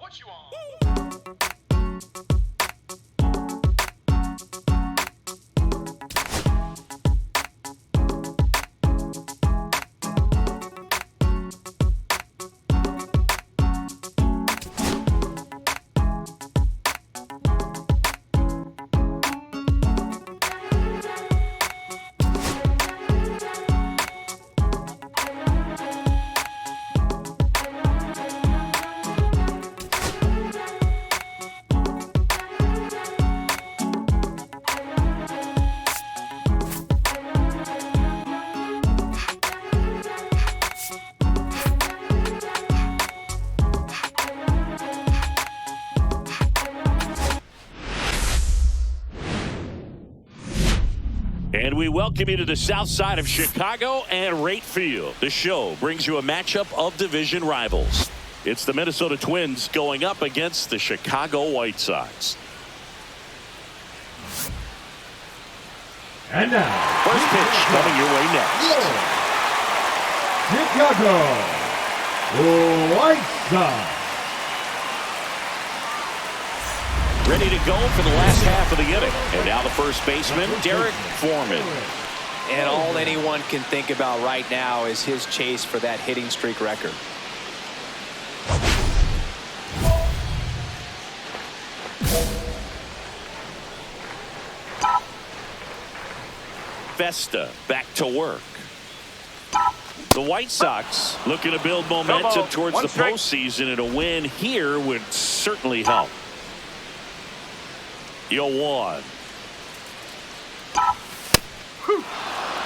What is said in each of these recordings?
What you on? And we welcome you to the south side of Chicago and Rate Field. The show brings you a matchup of division rivals. It's the Minnesota Twins going up against the Chicago White Sox. And now, first pitch coming your way next. Chicago White Sox. Ready to go for the last half of the inning. And now the first baseman, Derrick Foreman. And all anyone can think about right now is his chase for that hitting streak record. Vesta back to work. The White Sox looking to build momentum towards the postseason, and a win here would certainly help. 0-1.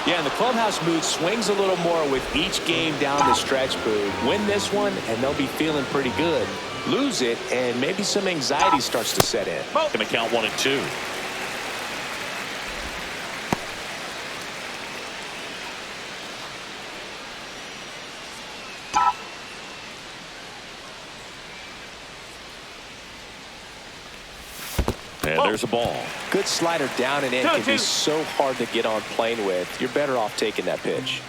Yeah, and the clubhouse mood swings a little more with each game down the stretch, Boo. Win this one, and they'll be feeling pretty good. Lose it, and maybe some anxiety starts to set in. Going to count 1-2. And there's a ball. Good slider down and in can be so hard to get on plane with. You're better off taking that pitch.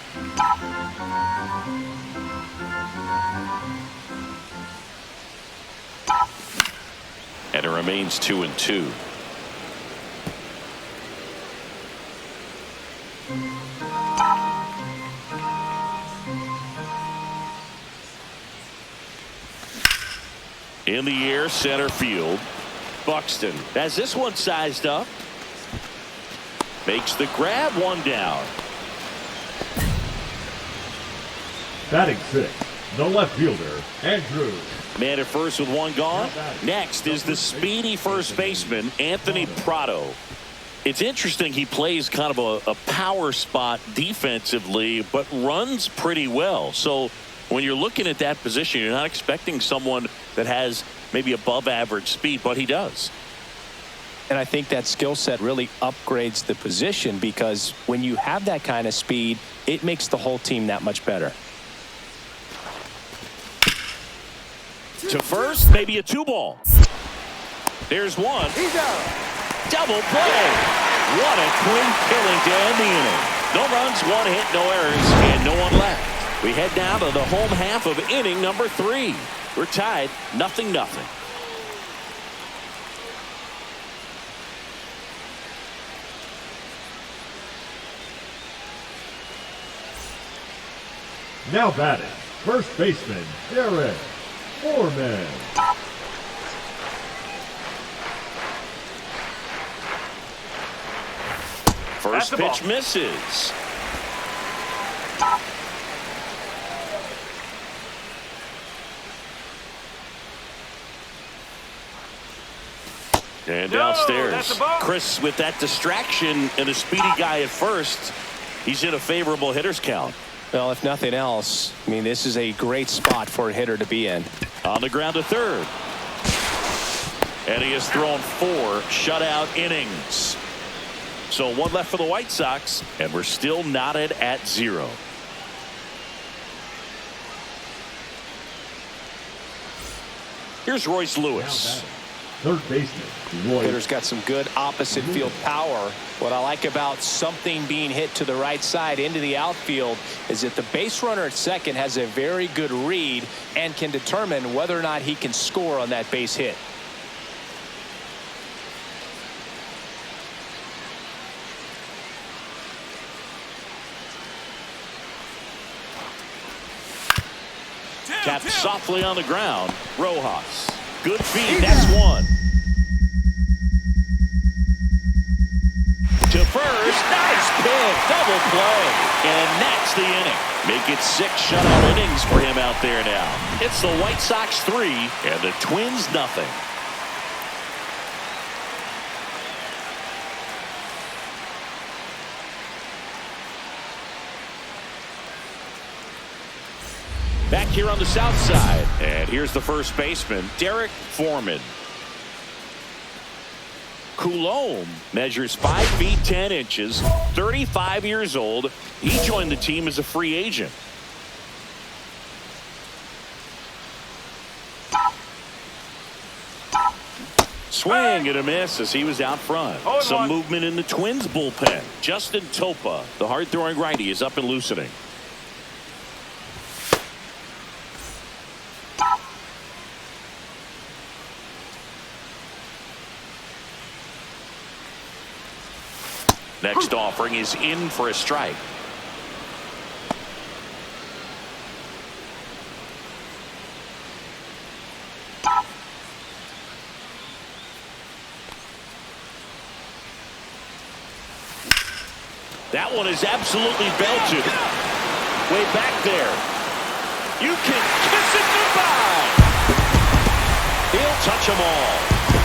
And it remains 2-2. In the air, center field. Buxton has this one sized up. Makes the grab, one down. Batting sixth, the left fielder, Andrew. Man at first with one gone. Next is the speedy first baseman, Anthony Prado. It's interesting, he plays kind of a power spot defensively, but runs pretty well. So when you're looking at that position, you're not expecting someone that has maybe above average speed, but he does. And I think that skill set really upgrades the position, because when you have that kind of speed, it makes the whole team that much better. To first, maybe a 2-ball. There's one. He's out. Double play. What a clean killing to end the inning. No runs, one hit, no errors, and no one left. We head down to the home half of inning number 3. We're tied 0-0. Now batting, first baseman, Derrick Foreman. First pitch misses. And downstairs, Chris, with that distraction and a speedy guy at first, he's in a favorable hitter's count. Well, if nothing else, I mean, this is a great spot for a hitter to be in. On the ground to third. And he has thrown 4 shutout innings. So 1 left for the White Sox, and we're still knotted at 0. Here's Royce Lewis. third baseman, Roy. Hitter's got some good opposite field power. What I like about something being hit to the right side into the outfield is that the base runner at second has a very good read and can determine whether or not he can score on that base hit. Tapped softly on the ground. Rojas. Good feed. That's one. To first. Nice pick. Double play. And that's the inning. Make it 6 shutout innings for him out there now. It's the White Sox 3 and the Twins nothing. Back here on the south side. And here's the first baseman, Derrick Foreman. Coulomb measures 5 feet 10 inches, 35 years old. He joined the team as a free agent. Swing and a miss as he was out front. Some movement in the Twins bullpen. Justin Topa, the hard-throwing righty, is up and loosening. Next offering is in for a strike. That one is absolutely belted. Way back there. You can kiss it goodbye. He'll touch them all.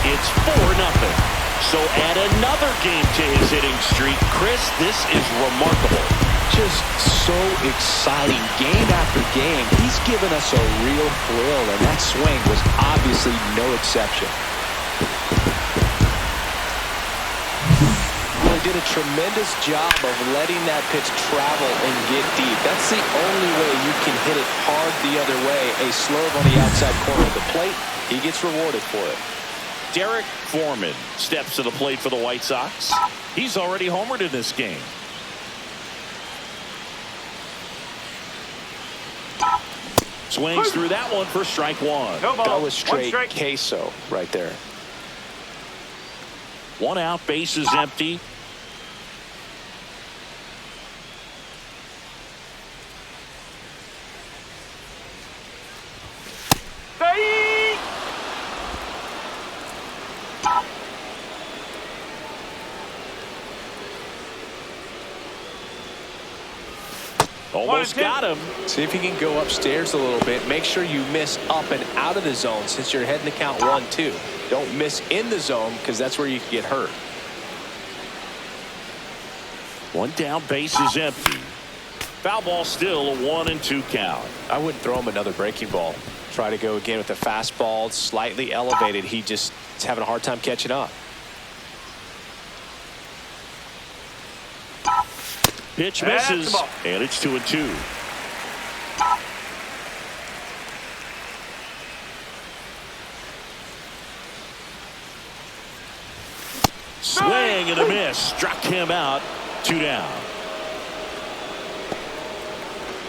It's 4-0. So add another game to his hitting streak. Chris, this is remarkable. Just so exciting. Game after game, he's given us a real thrill, and that swing was obviously no exception. Well, he did a tremendous job of letting that pitch travel and get deep. That's the only way you can hit it hard the other way. A slurve on the outside corner of the plate. He gets rewarded for it. Derrick Foreman steps to the plate for the White Sox. He's already homered in this game. Swings through that one for strike one. No ball. That was straight queso right there. 1 out, bases empty. Almost got him. See if you can go upstairs a little bit. Make sure you miss up and out of the zone since you're heading to count 1-2. Don't miss in the zone because that's where you can get hurt. 1 down, base is empty. Foul ball still, a 1-2 count. I wouldn't throw him another breaking ball. Try to go again with the fastball, slightly elevated. He just is having a hard time catching up. Pitch misses, and it's 2-2. Swing and a miss. Struck him out. 2 down.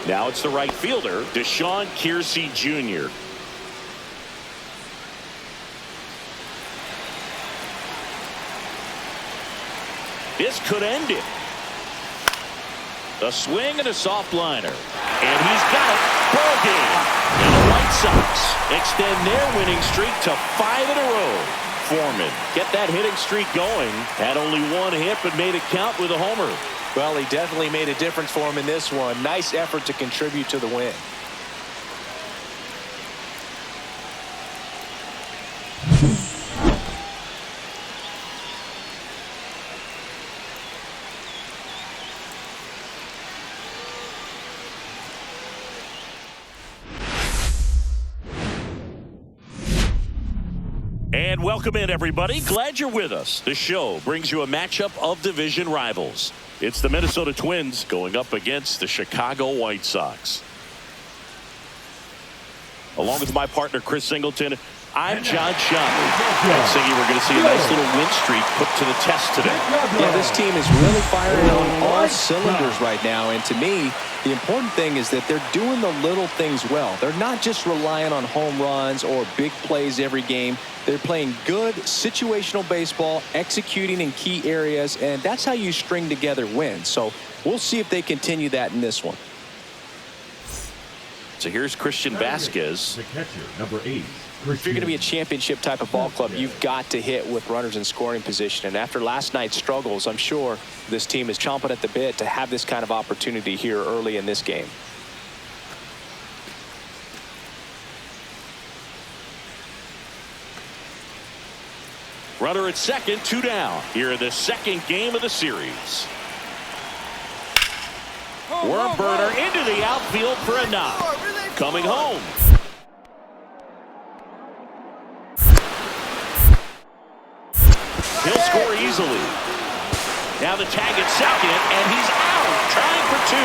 Now it's the right fielder, Deshaun Kiersey Jr. This could end it. A swing and a soft liner. And he's got it. Ball game. And the White Sox extend their winning streak to 5 in a row. Foreman get that hitting streak going. Had only 1 hit but made it count with a homer. Well, he definitely made a difference for him in this one. Nice effort to contribute to the win. And welcome in, everybody. Glad you're with us. The show brings you a matchup of division rivals. It's the Minnesota Twins going up against the Chicago White Sox. Along with my partner, Chris Singleton, I'm John Schaub. Saying we're going to see a nice little win streak put to the test today. Yeah, this team is really firing on all cylinders right now. And to me, the important thing is that they're doing the little things well. They're not just relying on home runs or big plays every game. They're playing good situational baseball, executing in key areas, and that's how you string together wins. So we'll see if they continue that in this one. So here's Christian Vasquez. The catcher, number 8. If you're going to be a championship type of ball club, you've got to hit with runners in scoring position. And after last night's struggles, I'm sure this team is chomping at the bit to have this kind of opportunity here early in this game. Runner at second, 2 down. Here in the second game of the series. Worm burner into the outfield for a knock. Coming home. He'll score easily. Now the tag at second, and he's out, trying for 2.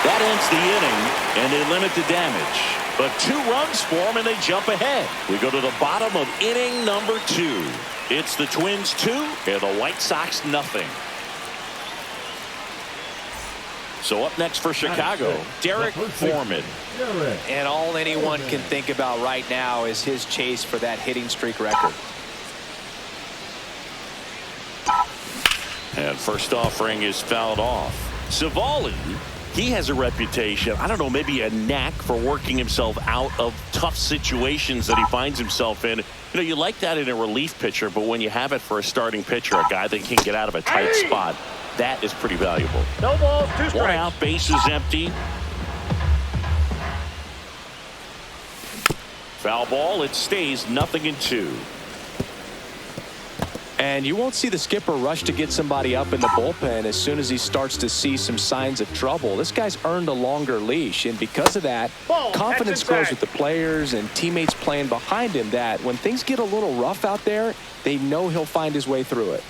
That ends the inning, and they limit the damage. But 2 runs for him, and they jump ahead. We go to the bottom of inning number 2. It's the Twins 2, and the White Sox nothing. So up next for Chicago, Derrick Foreman. And all anyone can think about right now is his chase for that hitting streak record. And first offering is fouled off. Savali, he has a reputation, I don't know, maybe a knack for working himself out of tough situations that he finds himself in. You know, you like that in a relief pitcher, but when you have it for a starting pitcher, a guy that can get out of a tight spot, that is pretty valuable. No balls, 2 strikes. 1 out, base is empty. Foul ball, it stays 0-2. And you won't see the skipper rush to get somebody up in the bullpen as soon as he starts to see some signs of trouble. This guy's earned a longer leash, and because of that, confidence grows with the players and teammates playing behind him, that when things get a little rough out there, they know he'll find his way through it.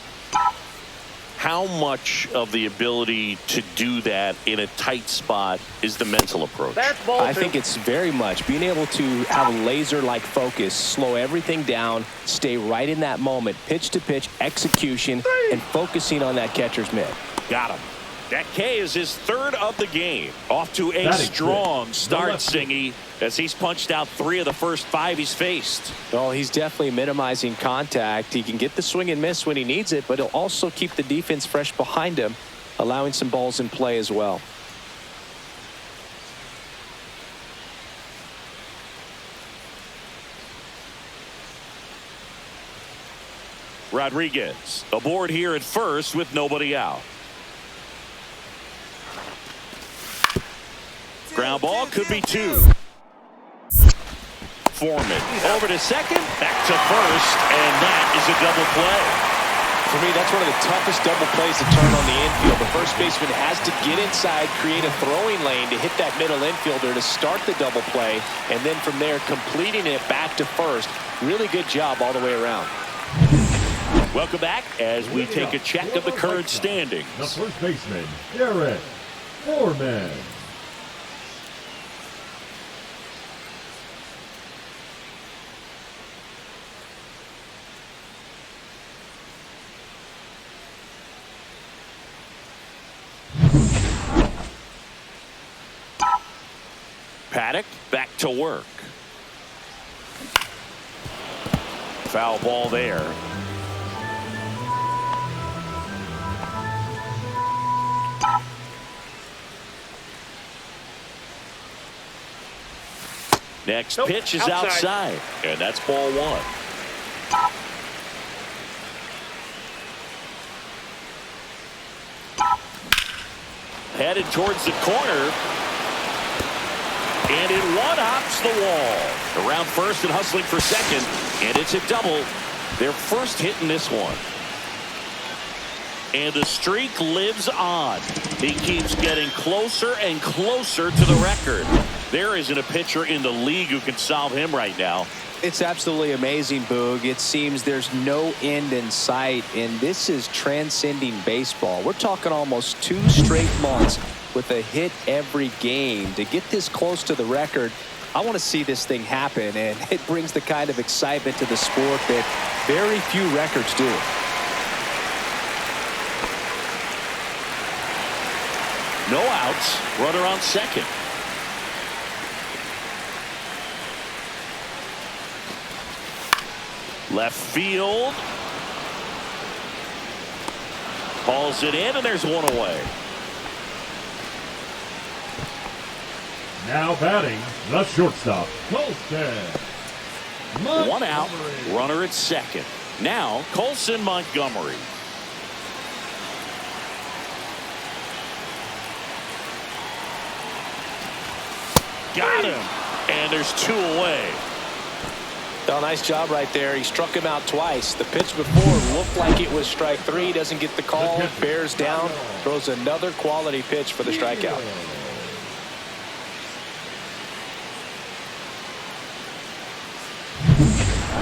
How much of the ability to do that in a tight spot is the mental approach? I think it's very much being able to have a laser-like focus, slow everything down, stay right in that moment, pitch to pitch, execution, and focusing on that catcher's mitt. Got him. That K is his 3rd of the game. Off to a strong start, Singy, as he's punched out 3 of the first 5 he's faced. Well, he's definitely minimizing contact. He can get the swing and miss when he needs it, but he'll also keep the defense fresh behind him, allowing some balls in play as well. Rodriguez aboard here at first with nobody out. Ground ball, could be 2. Foreman over to second, back to first, and that is a double play. For me, that's one of the toughest double plays to turn on the infield. The first baseman has to get inside, create a throwing lane to hit that middle infielder to start the double play, and then from there completing it back to first. Really good job all the way around. Welcome back as we take a check of the current standings. The first baseman, Derrick Foreman. Paddock back to work. Foul ball there. Next pitch is outside, and that's ball 1. Headed towards the corner. And it one-hops the wall. Around first and hustling for second. And it's a double. Their first hit in this one. And the streak lives on. He keeps getting closer and closer to the record. There isn't a pitcher in the league who can solve him right now. It's absolutely amazing, Boog. It seems there's no end in sight, and this is transcending baseball. We're talking almost 2 straight months with a hit every game. To get this close to the record, I want to see this thing happen, and it brings the kind of excitement to the sport that very few records do. No outs. Runner on second. Left field. Hauls it in, and there's one away. Now batting, the shortstop, Colson. One out. Runner at second. Now Colson Montgomery. Got him. And there's two away. Oh, nice job right there. He struck him out twice. The pitch before looked like it was strike three. Doesn't get the call. Bears down. Throws another quality pitch for the strikeout.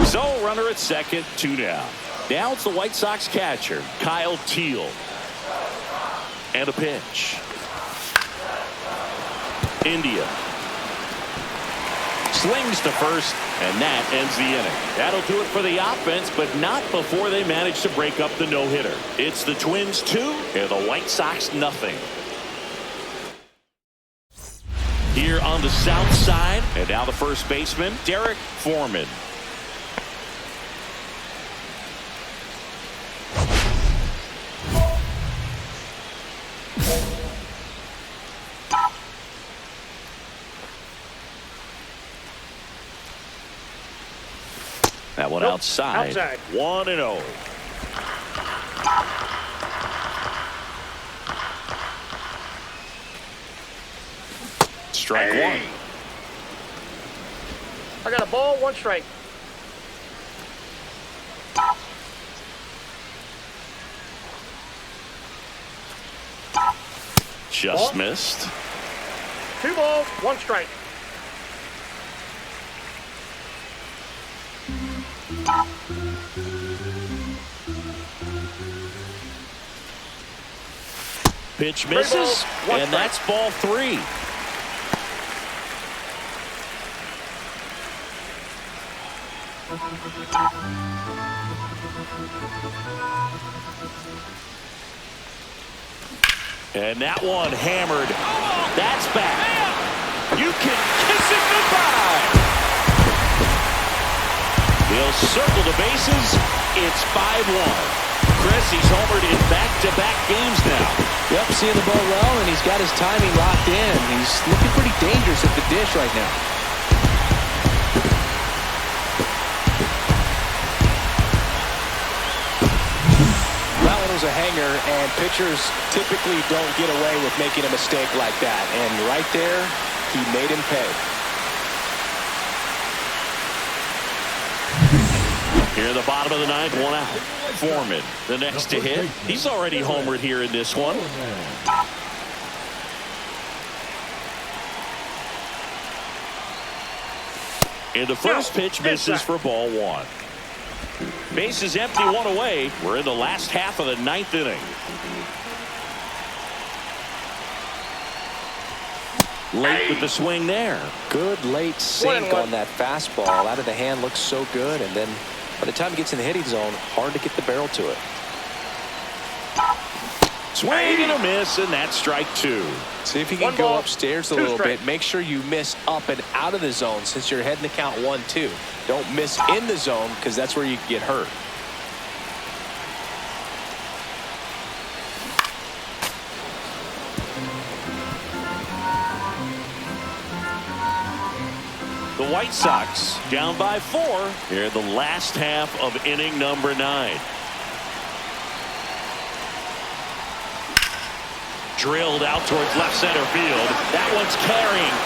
So runner at second, two down. Now it's the White Sox catcher, Kyle Teal. And a pitch. India. Slings to first, and that ends the inning. That'll do it for the offense, but not before they manage to break up the no-hitter. It's the Twins 2 and the White Sox nothing. Here on the south side, and now the first baseman, Derrick Foreman. That one outside. 1-0. Strike one. I got a ball, one strike. Just missed. 2 balls, 1 strike. Pitch misses, and that's ball 3. And that one hammered. That's back. You can kiss it goodbye. He'll circle the bases. It's 5-1. Chris, he's homered in back-to-back games now. Yep, seeing the ball well, and he's got his timing locked in. He's looking pretty dangerous at the dish right now. That one was a hanger, and pitchers typically don't get away with making a mistake like that. And right there, he made him pay. Here in the bottom of the ninth, 1 out. Foreman, the next to hit. He's already homered here in this one. And the first pitch misses for ball 1. Base is empty, 1 away. We're in the last half of the 9th inning. Late with the swing there. Good late sink on that fastball. Out of the hand looks so good, and then by the time it gets in the hitting zone, hard to get the barrel to it. Swing and a miss, and that's strike 2. See if you can go upstairs a little bit. Make sure you miss up and out of the zone since you're heading to count 1-2. Don't miss in the zone because that's where you get hurt. The White Sox down by 4 here in the last half of inning number 9. Drilled out towards left center field. That one's carrying,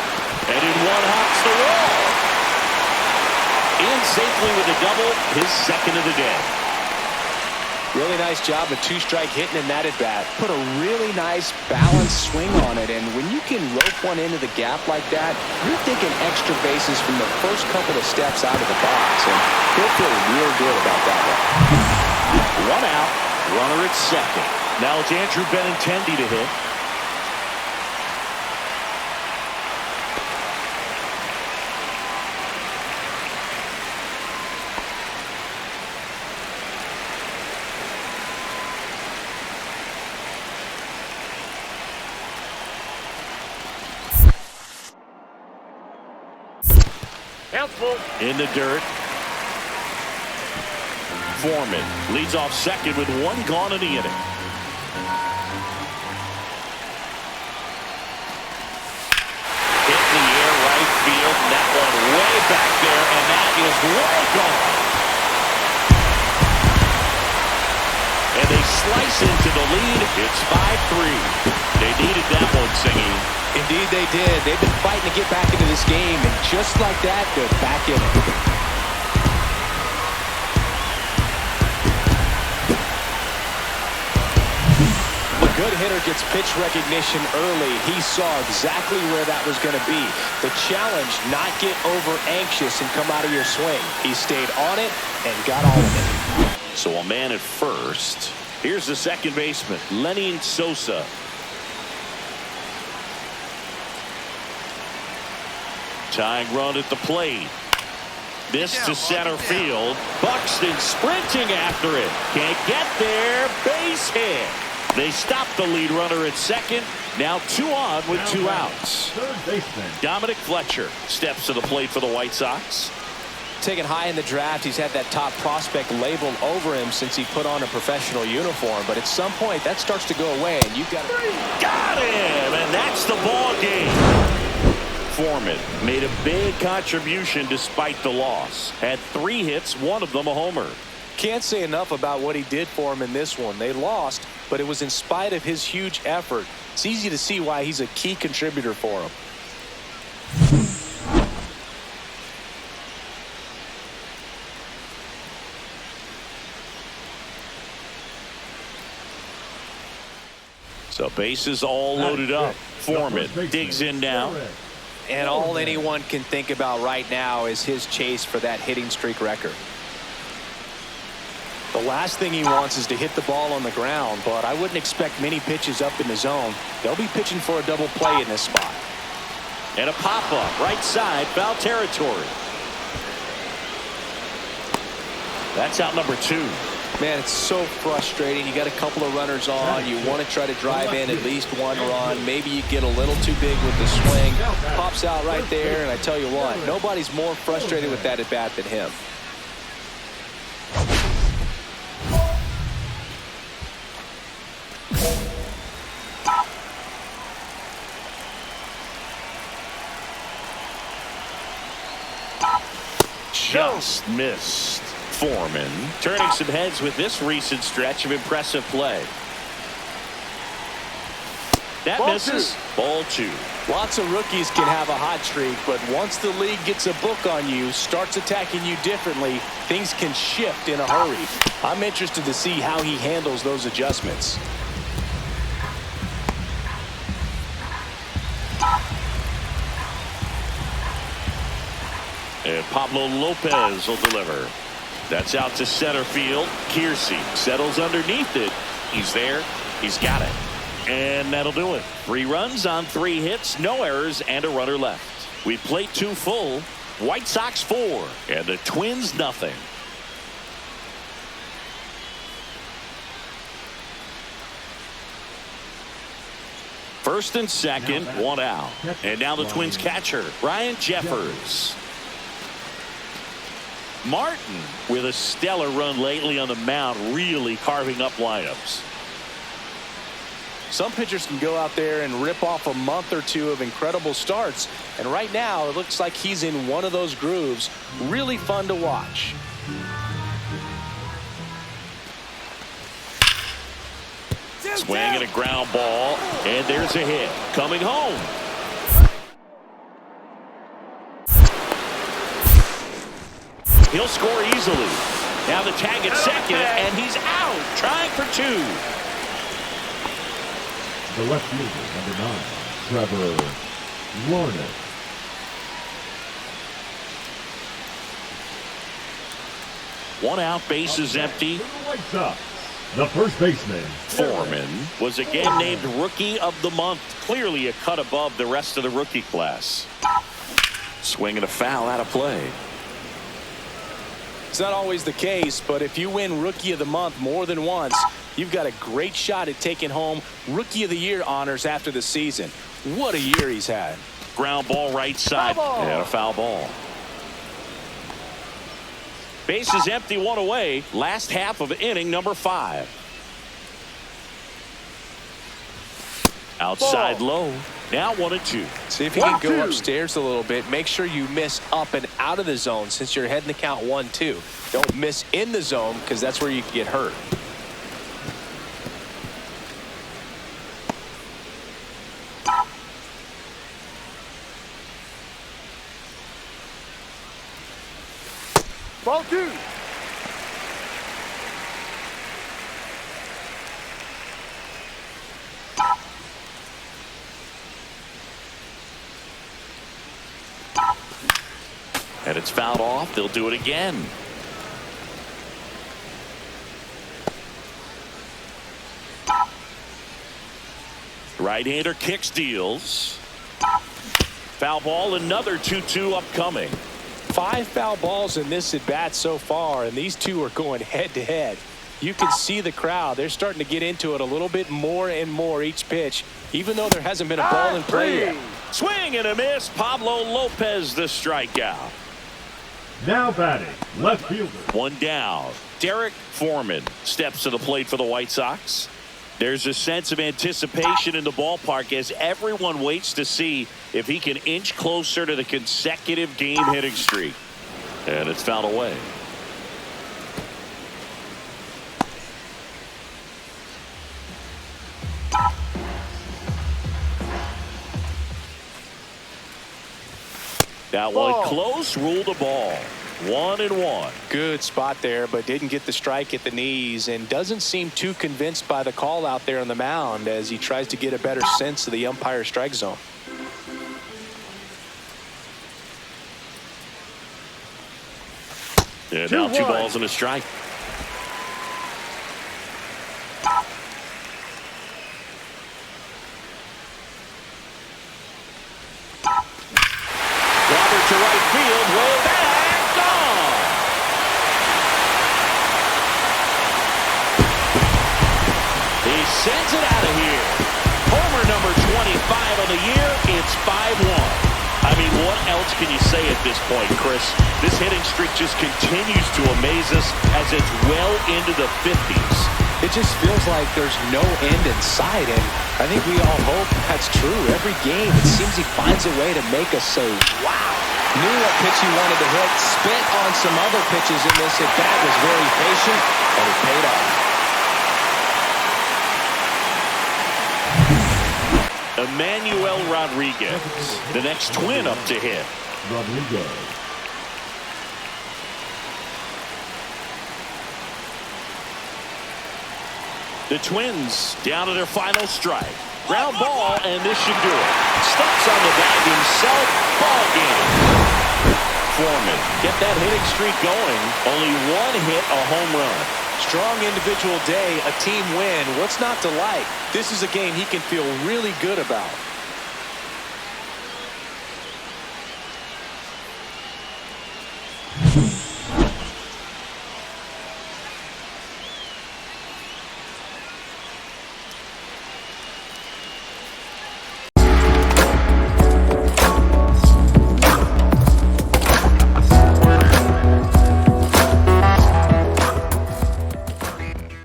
and in one hops the wall. In safely with a double, his second of the day. Really nice job, a 2-strike hitting in that at bat. Put a really nice balanced swing on it, and when you can rope one into the gap like that, you're thinking extra bases from the first couple of steps out of the box, and he'll feel real good about that one. 1 out, runner at second. Now it's Andrew Benintendi to hit. Count's full. In the dirt. Foreman leads off second with one gone in the inning. Hit in the air right field. And that one way back there, and that is way gone. And they slice into the lead. It's 5-3. They needed that one, Singing. Indeed they did. They've been fighting to get back into this game, and just like that, they're back in it. A good hitter gets pitch recognition early. He saw exactly where that was going to be. The challenge, not get over anxious and come out of your swing. He stayed on it and got all of it. So a man at first. Here's the second baseman, Lenny Sosa. Tying run at the plate. This to center field. Buxton sprinting after it. Can't get there. Base hit. They stop the lead runner at second. Now 2 on with 2 outs. Third baseman Dominic Fletcher steps to the plate for the White Sox. Taken high in the draft, he's had that top prospect labeled over him since he put on a professional uniform. But at some point, that starts to go away, and you've got to... Got him, and that's the ball game. Foreman made a big contribution despite the loss. Had 3 hits, one of them a homer. Can't say enough about what he did for him in this one. They lost, but it was in spite of his huge effort. It's easy to see why he's a key contributor for him. So bases all loaded up. Foreman digs in now. And all anyone can think about right now is his chase for that hitting streak record. The last thing he wants is to hit the ball on the ground, but I wouldn't expect many pitches up in the zone. They'll be pitching for a double play in this spot. And a pop-up right side, foul territory. That's out number 2. Man, it's so frustrating. You got a couple of runners on. You want to try to drive in at least 1 run. Maybe you get a little too big with the swing. Pops out right there, and I tell you what, nobody's more frustrated with that at bat than him. Just missed. Foreman turning some heads with this recent stretch of impressive play. That Ball misses. 2. Ball 2. Lots of rookies can have a hot streak, but once the league gets a book on you, starts attacking you differently, things can shift in a hurry. I'm interested to see how he handles those adjustments. And Pablo Lopez will deliver. That's out to center field. Kiersey settles underneath it. He's there. He's got it. And that'll do it. 3 runs on 3 hits, no errors, and a runner left. We played 2 full. White Sox 4, and the Twins nothing. First and second, 1 out. And now the Twins catcher, Ryan Jeffers. Martin with a stellar run lately on the mound, really carving up lineups. Some pitchers can go out there and rip off a month or 2 of incredible starts, and right now it looks like he's in one of those grooves. Really fun to watch. Swing and a ground ball, and there's a hit. Coming home. He'll score easily. Now the tag at second, and he's out, trying for 2. The left fielder, number 9, Trevor Lorna. One out, bases empty. White Sox, the first baseman, Foreman was again named Rookie of the Month. Clearly a cut above the rest of the rookie class. Swing and a foul out of play. It's not always the case, but if you win Rookie of the Month more than once, you've got a great shot at taking home Rookie of the Year honors after the season. What a year he's had. Ground ball right side, and a foul ball. Base is empty, one away. Last half of inning number 5. Outside low. Now 1-2. See if you can go upstairs a little bit. Make sure you miss up and out of the zone since you're heading to count 1-2. Don't miss in the zone because that's where you can get hurt. Ball 2. And it's fouled off. They'll do it again. Right-hander kicks, deals. Foul ball, another 2-2 upcoming. 5 foul balls in this at bat so far, and these two are going head to head. You can see the crowd. They're starting to get into it a little bit more and more each pitch, even though there hasn't been a ball in play yet. Swing and a miss. Pablo Lopez the strikeout. Now batting, left fielder. One down. Derrick Foreman steps to the plate for the White Sox. There's a sense of anticipation in the ballpark as everyone waits to see if he can inch closer to the consecutive game hitting streak. And it's fouled away. That one close, ruled a ball. 1-1. Good spot there, but didn't get the strike at the knees and doesn't seem too convinced by the call out there on the mound as he tries to get a better sense of the umpire strike zone. And now 2 balls and a strike. Robert to right field, way back, gone. He sends it out of here. Homer number 25 on the year. It's 5-1. I mean, what else can you say at this point, Chris? This hitting streak just continues to amaze us as it's well into the 50s. It just feels like there's no end in sight, and I think we all hope that's true. Every game, it seems he finds a way to make us say, wow. Knew what pitch he wanted to hit, spit on some other pitches in this at-bat, was very patient, and it paid off. Emmanuel Rodriguez, the next twin up to hit. Rodriguez. The Twins down to their final strike. Ground ball, and this should do it. Steps on the bag himself. Ball game. Foreman get that hitting streak going. Only 1 hit, a home run. Strong individual day, a team win. What's not to like? This is a game he can feel really good about.